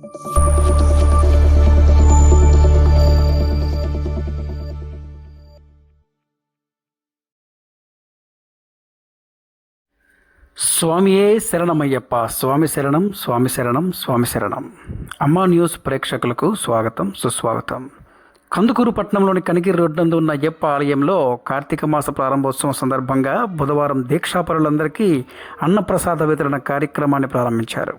స్వామియే శరణమయ్యప్ప. స్వామి శరణం, స్వామి శరణం, స్వామి శరణం. అమ్మా న్యూస్ ప్రేక్షకులకు స్వాగతం, సుస్వాగతం. కందుకూరు పట్టణంలోని కనిగిరి రోడ్డందు ఉన్న అయ్యప్ప ఆలయంలో కార్తీక మాస ప్రారంభోత్సవం సందర్భంగా బుధవారం దీక్షాపరులందరికీ అన్నప్రసాద వితరణ కార్యక్రమాన్ని ప్రారంభించారు.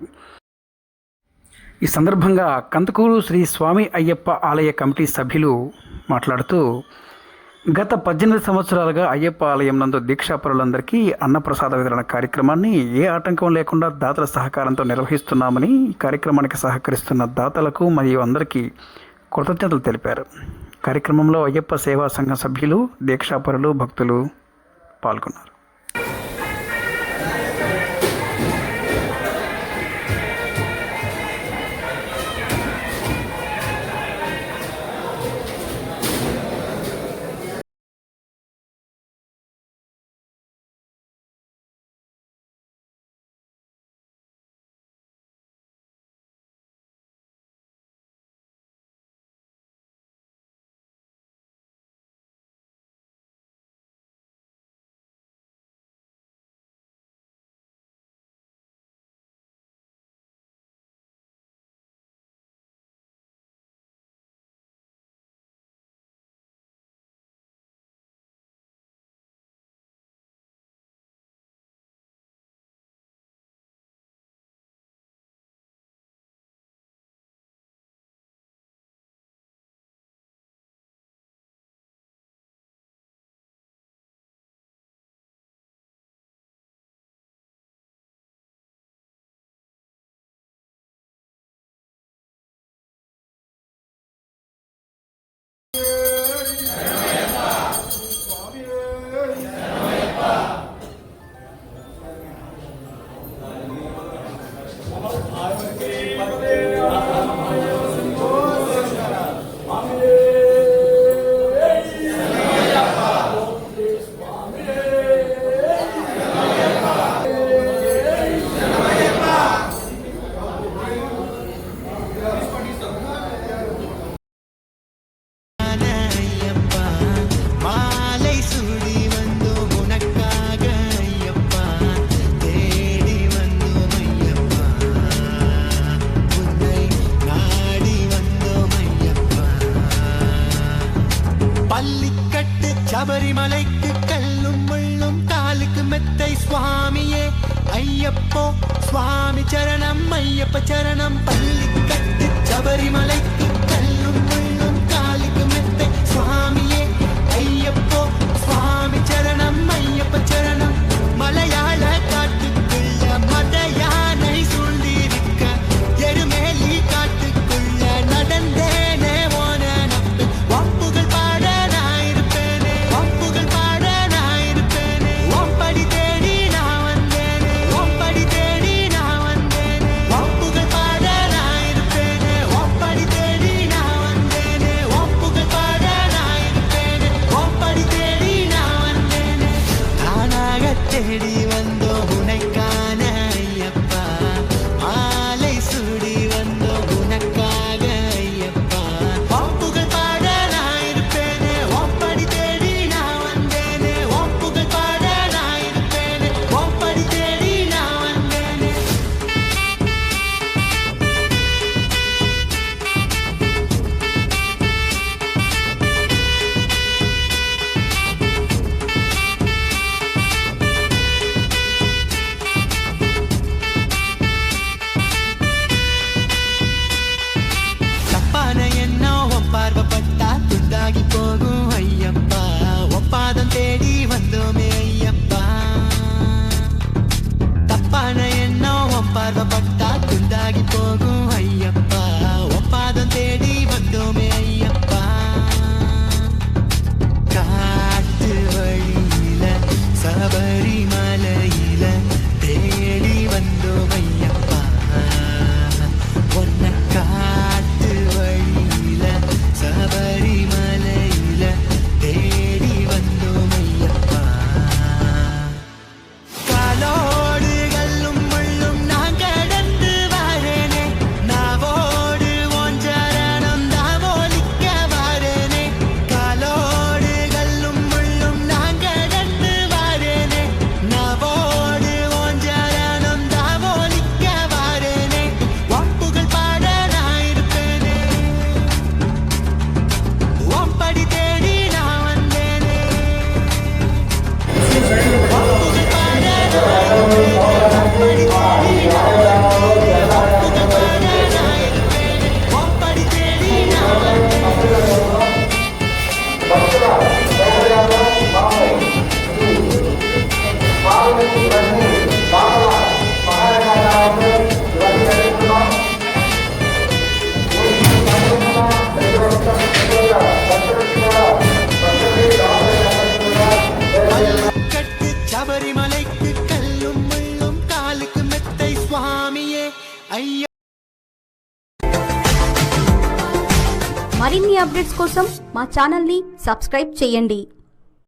ఈ సందర్భంగా కందుకూరు శ్రీ స్వామి అయ్యప్ప ఆలయ కమిటీ సభ్యులు మాట్లాడుతూ, గత 18 సంవత్సరాలుగా అయ్యప్ప ఆలయం నందు దీక్షాపరులందరికీ అన్నప్రసాద వితరణ కార్యక్రమాన్ని ఏ ఆటంకం లేకుండా దాతల సహకారంతో నిర్వహిస్తున్నామని, ఈ కార్యక్రమానికి సహకరిస్తున్న దాతలకు మరియు అందరికీ కృతజ్ఞతలు తెలిపారు. కార్యక్రమంలో అయ్యప్ప సేవా సంఘం సభ్యులు, దీక్షాపరులు, భక్తులు పాల్గొన్నారు. சபரிமலைக்கு கல்லும் முள்ளும் காலுக்கு மெத்தை சுவாமியே ஐயப்போ சுவாமி சரணம் ஐயப்ப சரணம். பள்ளிக்கட்டு சபரிமலைக்கு கல்லும் முள்ளும் காலுக்கு மெத்தை சுவாமியே ஐயப்போ சுவாமி சரணம் ஐயப்ப சரணம். மலையாள காட்டுக்குள்ள மத யானை சூழ்ந்திருக்க எருமேலி காட்டுக்குள்ள நடந்தேனே ஓன நம்பு வாப்புகள் பாட మరిన్ని అప్డేట్స్ కోసం మా ఛానల్ని సబ్స్క్రైబ్ చేయండి.